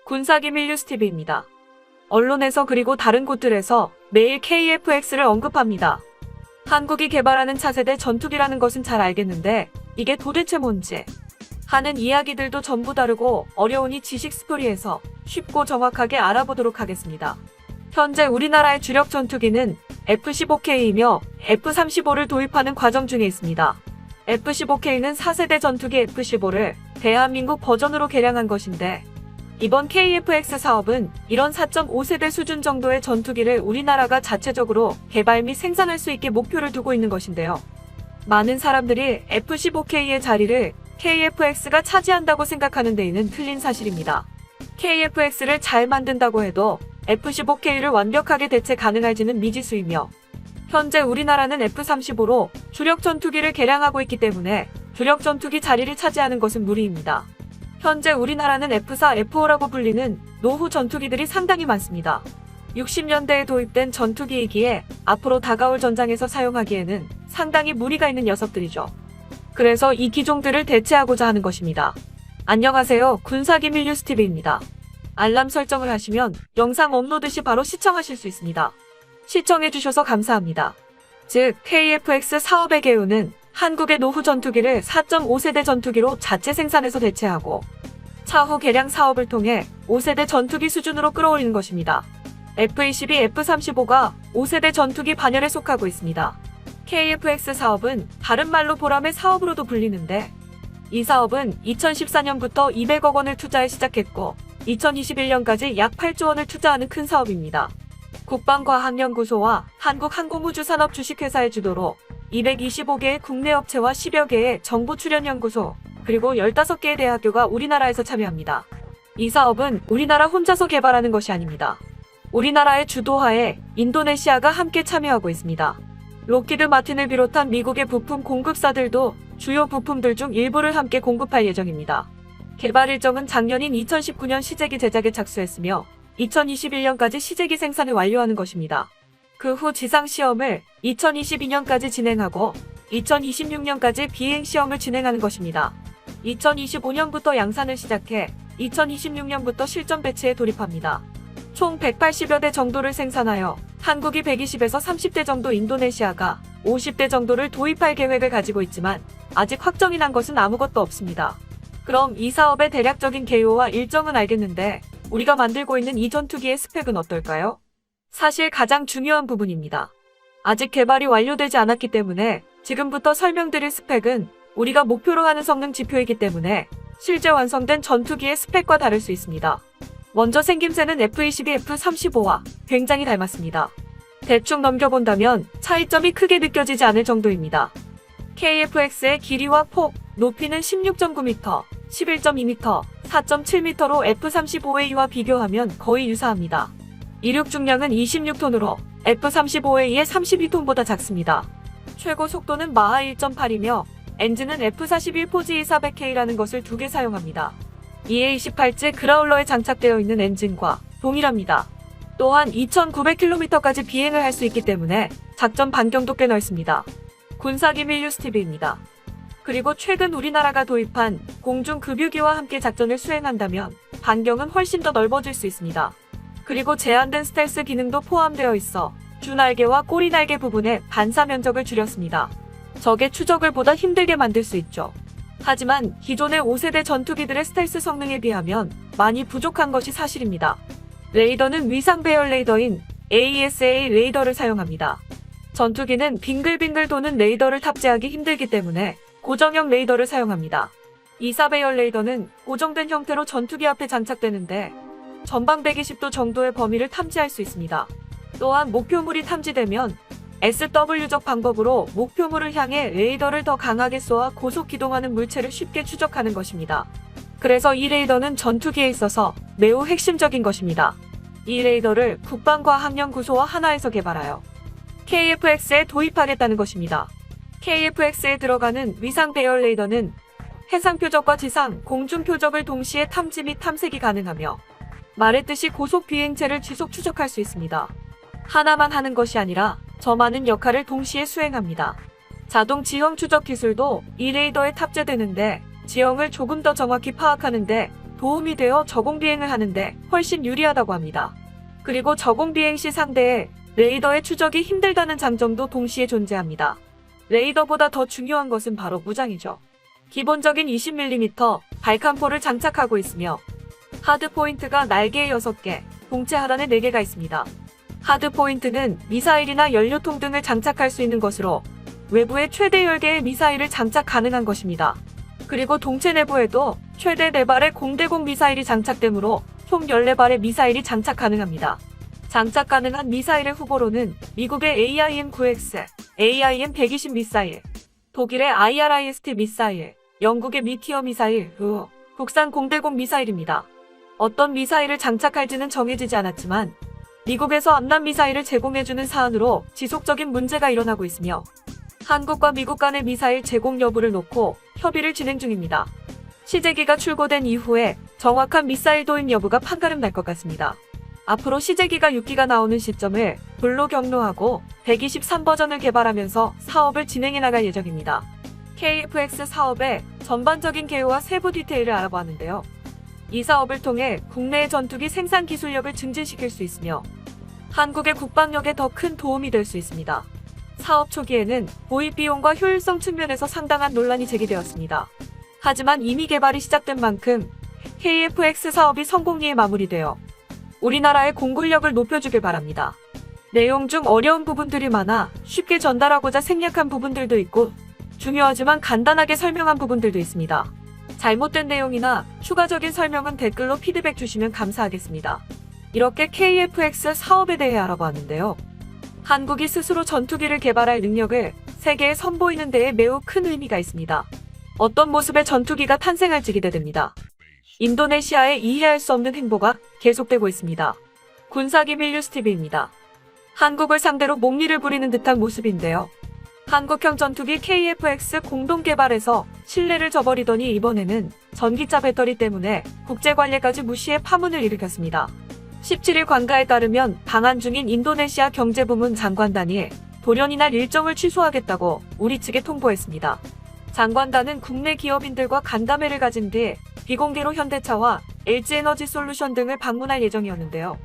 군사기밀 뉴스TV입니다. 언론에서 그리고 다른 곳들에서 매일 KF-X를 언급합니다. 한국이 개발하는 차세대 전투기라는 것은 잘 알겠는데 이게 도대체 뭔지 하는 이야기들도 전부 다르고 어려우니 지식 스토리에서 쉽고 정확하게 알아보도록 하겠습니다. 현재 우리나라의 주력 전투기는 F-15K이며 F-35를 도입하는 과정 중에 있습니다. F-15K는 4세대 전투기 F-15를 대한민국 버전으로 개량한 것인데 이번 KF-X 사업은 이런 4.5세대 수준 정도의 전투기를 우리나라가 자체적으로 개발 및 생산할 수 있게 목표를 두고 있는 것인데요. 많은 사람들이 F-15K의 자리를 KF-X가 차지한다고 생각하는 데에는 틀린 사실입니다. KF-X를 잘 만든다고 해도 F-15K를 완벽하게 대체 가능할지는 미지수이며 현재 우리나라는 F-35로 주력 전투기를 개량하고 있기 때문에 주력 전투기 자리를 차지하는 것은 무리입니다. 현재 우리나라는 F-4, F-5라고 불리는 노후 전투기들이 상당히 많습니다. 60년대에 도입된 전투기이기에 앞으로 다가올 전장에서 사용하기에는 상당히 무리가 있는 녀석들이죠. 그래서 이 기종들을 대체하고자 하는 것입니다. 안녕하세요. 군사기밀 뉴스TV입니다. 알람 설정을 하시면 영상 업로드 시 바로 시청하실 수 있습니다. 시청해주셔서 감사합니다. 즉 KF-X 사업의 개요는 한국의 노후 전투기를 4.5세대 전투기로 자체 생산해서 대체하고 차후 개량 사업을 통해 5세대 전투기 수준으로 끌어올리는 것입니다. F-22, F-35가 5세대 전투기 반열에 속하고 있습니다. KF-X 사업은 다른 말로 보람의 사업으로도 불리는데 이 사업은 2014년부터 200억 원을 투자해 시작했고 2021년까지 약 8조 원을 투자하는 큰 사업입니다. 국방과학연구소와 한국항공우주산업 주식회사의 주도로 225개의 국내 업체와 10여 개의 정부 출연연구소, 그리고 15개의 대학교가 우리나라에서 참여합니다. 이 사업은 우리나라 혼자서 개발하는 것이 아닙니다. 우리나라의 주도하에 인도네시아가 함께 참여하고 있습니다. 록히드 마틴을 비롯한 미국의 부품 공급사들도 주요 부품들 중 일부를 함께 공급할 예정입니다. 개발 일정은 작년인 2019년 시제기 제작에 착수했으며 2021년까지 시제기 생산을 완료하는 것입니다. 그 후 지상시험을 2022년까지 진행하고 2026년까지 비행시험을 진행하는 것입니다. 2025년부터 양산을 시작해 2026년부터 실전 배치에 돌입합니다. 총 180여 대 정도를 생산하여 한국이 120에서 30대 정도, 인도네시아가 50대 정도를 도입할 계획을 가지고 있지만 아직 확정이 난 것은 아무것도 없습니다. 그럼 이 사업의 대략적인 개요와 일정은 알겠는데 우리가 만들고 있는 이 전투기의 스펙은 어떨까요? 사실 가장 중요한 부분입니다. 아직 개발이 완료되지 않았기 때문에 지금부터 설명드릴 스펙은 우리가 목표로 하는 성능 지표이기 때문에 실제 완성된 전투기의 스펙과 다를 수 있습니다. 먼저 생김새는 F-22, F-35와 굉장히 닮았습니다. 대충 넘겨본다면 차이점이 크게 느껴지지 않을 정도입니다. KF-X의 길이와 폭, 높이는 16.9m, 11.2m, 4.7m로 F-35A와 비교하면 거의 유사합니다. 이륙 중량은 26톤으로 F-35A의 32톤보다 작습니다. 최고 속도는 마하 1.8이며 엔진은 F-41 포지 2400K라는 것을 2개 사용합니다. EA-28G 그라울러에 장착되어 있는 엔진과 동일합니다. 또한 2900km까지 비행을 할 수 있기 때문에 작전 반경도 꽤 넓습니다. 군사기밀 뉴스TV입니다. 그리고 최근 우리나라가 도입한 공중급유기와 함께 작전을 수행한다면 반경은 훨씬 더 넓어질 수 있습니다. 그리고 제한된 스텔스 기능도 포함되어 있어 주날개와 꼬리날개 부분의 반사 면적을 줄였습니다. 적의 추적을 보다 힘들게 만들 수 있죠. 하지만 기존의 5세대 전투기들의 스텔스 성능에 비하면 많이 부족한 것이 사실입니다. 레이더는 위상 배열 레이더인 AESA 레이더를 사용합니다. 전투기는 빙글빙글 도는 레이더를 탑재하기 힘들기 때문에 고정형 레이더를 사용합니다. 2사 배열 레이더는 고정된 형태로 전투기 앞에 장착되는데 전방 120도 정도의 범위를 탐지할 수 있습니다. 또한 목표물이 탐지되면 SW적 방법으로 목표물을 향해 레이더를 더 강하게 쏘아 고속 기동하는 물체를 쉽게 추적하는 것입니다. 그래서 이 레이더는 전투기에 있어서 매우 핵심적인 것입니다. 이 레이더를 국방과학연구소와 하나에서 개발하여 KF-X에 도입하겠다는 것입니다. KF-X에 들어가는 위상 배열 레이더는 해상 표적과 지상, 공중 표적을 동시에 탐지 및 탐색이 가능하며 말했듯이 고속 비행체를 지속 추적할 수 있습니다. 하나만 하는 것이 아니라 저 많은 역할을 동시에 수행합니다. 자동 지형 추적 기술도 이 레이더에 탑재되는데 지형을 조금 더 정확히 파악하는데 도움이 되어 저공 비행을 하는데 훨씬 유리하다고 합니다. 그리고 저공 비행 시 상대의 레이더의 추적이 힘들다는 장점도 동시에 존재합니다. 레이더보다 더 중요한 것은 바로 무장이죠. 기본적인 20mm 발칸포를 장착하고 있으며 하드포인트가 날개에 6개, 동체 하단에 4개가 있습니다. 하드포인트는 미사일이나 연료통 등을 장착할 수 있는 것으로 외부에 최대 10개의 미사일을 장착 가능한 것입니다. 그리고 동체 내부에도 최대 4발의 공대공 미사일이 장착되므로 총 14발의 미사일이 장착 가능합니다. 장착 가능한 미사일의 후보로는 미국의 AIM-9X, AIM-120 미사일, 독일의 IRIS-T 미사일, 영국의 미티어 미사일, 국산 공대공 미사일입니다. 어떤 미사일을 장착할지는 정해지지 않았지만 미국에서 암람 미사일을 제공해주는 사안으로 지속적인 문제가 일어나고 있으며 한국과 미국 간의 미사일 제공 여부를 놓고 협의를 진행 중입니다. 시제기가 출고된 이후에 정확한 미사일 도입 여부가 판가름 날 것 같습니다. 앞으로 시제기가 6기가 나오는 시점을 불로 경로하고 123 버전을 개발하면서 사업을 진행해 나갈 예정입니다. KF-X 사업의 전반적인 개요와 세부 디테일을 알아보았는데요. 이 사업을 통해 국내의 전투기 생산 기술력을 증진시킬 수 있으며 한국의 국방력에 더 큰 도움이 될 수 있습니다. 사업 초기에는 도입 비용과 효율성 측면에서 상당한 논란이 제기되었습니다. 하지만 이미 개발이 시작된 만큼 KF-X 사업이 성공리에 마무리되어 우리나라의 공군력을 높여주길 바랍니다. 내용 중 어려운 부분들이 많아 쉽게 전달하고자 생략한 부분들도 있고 중요하지만 간단하게 설명한 부분들도 있습니다. 잘못된 내용이나 추가적인 설명은 댓글로 피드백 주시면 감사하겠습니다. 이렇게 KF-X 사업에 대해 알아보았는데요. 한국이 스스로 전투기를 개발할 능력을 세계에 선보이는 데에 매우 큰 의미가 있습니다. 어떤 모습의 전투기가 탄생할지 기대됩니다. 인도네시아의 이해할 수 없는 행보가 계속되고 있습니다. 군사기밀 뉴스TV입니다. 한국을 상대로 목리를 부리는 듯한 모습인데요. 한국형 전투기 KF-X 공동 개발에서 신뢰를 저버리더니 이번에는 전기차 배터리 때문에 국제관례까지 무시해 파문을 일으켰습니다. 17일 관가에 따르면 방한 중인 인도네시아 경제부문 장관단이 돌연이날 일정을 취소하겠다고 우리 측에 통보했습니다. 장관단은 국내 기업인들과 간담회를 가진 뒤 비공개로 현대차와 LG에너지솔루션 등을 방문할 예정이었는데요.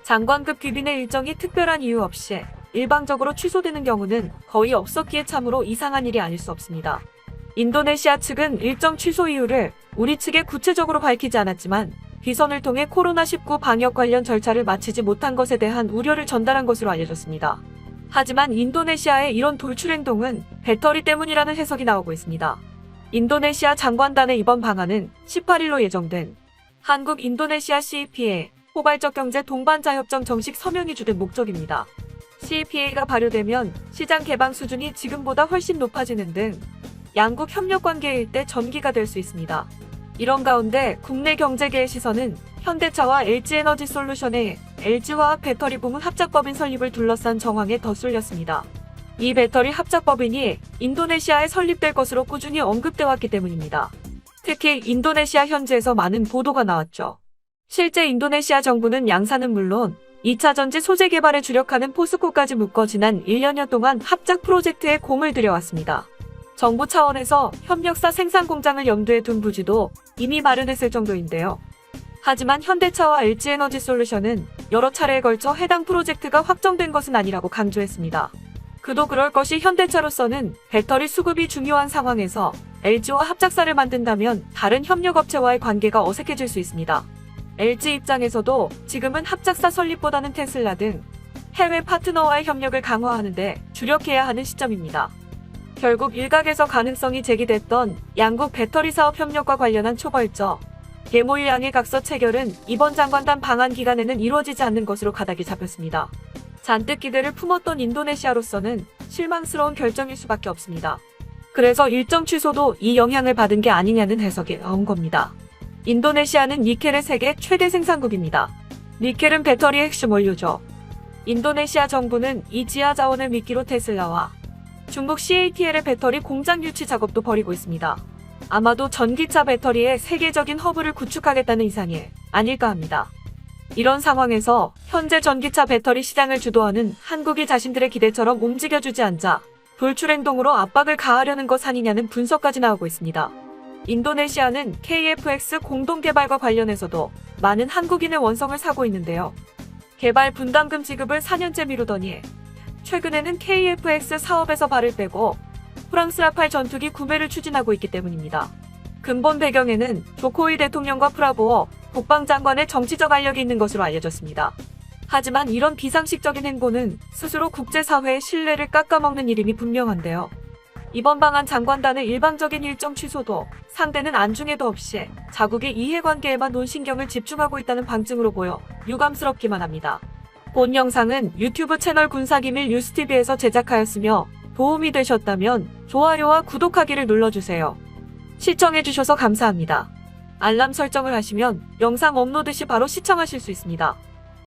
장관급 귀빈의 일정이 특별한 이유 없이 일방적으로 취소되는 경우는 거의 없었기에 참으로 이상한 일이 아닐 수 없습니다. 인도네시아 측은 일정 취소 이유를 우리 측에 구체적으로 밝히지 않았지만 비선을 통해 코로나19 방역 관련 절차를 마치지 못한 것에 대한 우려를 전달한 것으로 알려졌습니다. 하지만 인도네시아의 이런 돌출 행동은 배터리 때문이라는 해석이 나오고 있습니다. 인도네시아 장관단의 이번 방안은 18일로 예정된 한국 인도네시아 CEPA 포괄적 경제 동반자협정 정식 서명이 주된 목적입니다. CEPA가 발효되면 시장 개방 수준이 지금보다 훨씬 높아지는 등 양국 협력 관계의 일대 전기가 될 수 있습니다. 이런 가운데 국내 경제계의 시선은 현대차와 LG에너지솔루션의 LG화학 배터리 부문 합작법인 설립을 둘러싼 정황에 더 쏠렸습니다. 이 배터리 합작법인이 인도네시아에 설립될 것으로 꾸준히 언급돼 왔기 때문입니다. 특히 인도네시아 현지에서 많은 보도가 나왔죠. 실제 인도네시아 정부는 양산은 물론 2차 전지 소재 개발에 주력하는 포스코까지 묶어 지난 1년여 동안 합작 프로젝트에 공을 들여왔습니다. 정부 차원에서 협력사 생산 공장을 염두에 둔 부지도 이미 마련했을 정도인데요. 하지만 현대차와 LG에너지솔루션은 여러 차례에 걸쳐 해당 프로젝트가 확정된 것은 아니라고 강조했습니다. 그도 그럴 것이 현대차로서는 배터리 수급이 중요한 상황에서 LG와 합작사를 만든다면 다른 협력업체와의 관계가 어색해질 수 있습니다. LG 입장에서도 지금은 합작사 설립보다는 테슬라 등 해외 파트너와의 협력을 강화하는 데 주력해야 하는 시점입니다. 결국 일각에서 가능성이 제기됐던 양국 배터리 사업 협력과 관련한 초벌적 개모일 양의 각서 체결은 이번 장관단 방한 기간에는 이루어지지 않는 것으로 가닥이 잡혔습니다. 잔뜩 기대를 품었던 인도네시아로서는 실망스러운 결정일 수밖에 없습니다. 그래서 일정 취소도 이 영향을 받은 게 아니냐는 해석이 나온 겁니다. 인도네시아는 니켈의 세계 최대 생산국입니다. 니켈은 배터리의 핵심 원료죠. 인도네시아 정부는 이 지하 자원을 미끼로 테슬라와 중국 CATL의 배터리 공장 유치 작업도 벌이고 있습니다. 아마도 전기차 배터리의 세계적인 허브를 구축하겠다는 이상이 아닐까 합니다. 이런 상황에서 현재 전기차 배터리 시장을 주도하는 한국이 자신들의 기대처럼 움직여주지 않자 돌출 행동으로 압박을 가하려는 것 아니냐는 분석까지 나오고 있습니다. 인도네시아는 KF-X 공동개발과 관련해서도 많은 한국인의 원성을 사고 있는데요. 개발 분담금 지급을 4년째 미루더니 최근에는 KF-X 사업에서 발을 빼고 프랑스 라팔 전투기 구매를 추진하고 있기 때문입니다. 근본 배경에는 조코위 대통령과 프라보어 국방장관의 정치적 알력이 있는 것으로 알려졌습니다. 하지만 이런 비상식적인 행보는 스스로 국제사회의 신뢰를 깎아먹는 일임이 분명한데요. 이번 방한 장관단의 일방적인 일정 취소도 상대는 안중에도 없이 자국의 이해관계에만 논신경을 집중하고 있다는 방증으로 보여 유감스럽기만 합니다. 본 영상은 유튜브 채널 군사기밀 뉴스TV에서 제작하였으며 도움이 되셨다면 좋아요와 구독하기를 눌러주세요. 시청해주셔서 감사합니다. 알람 설정을 하시면 영상 업로드 시 바로 시청하실 수 있습니다.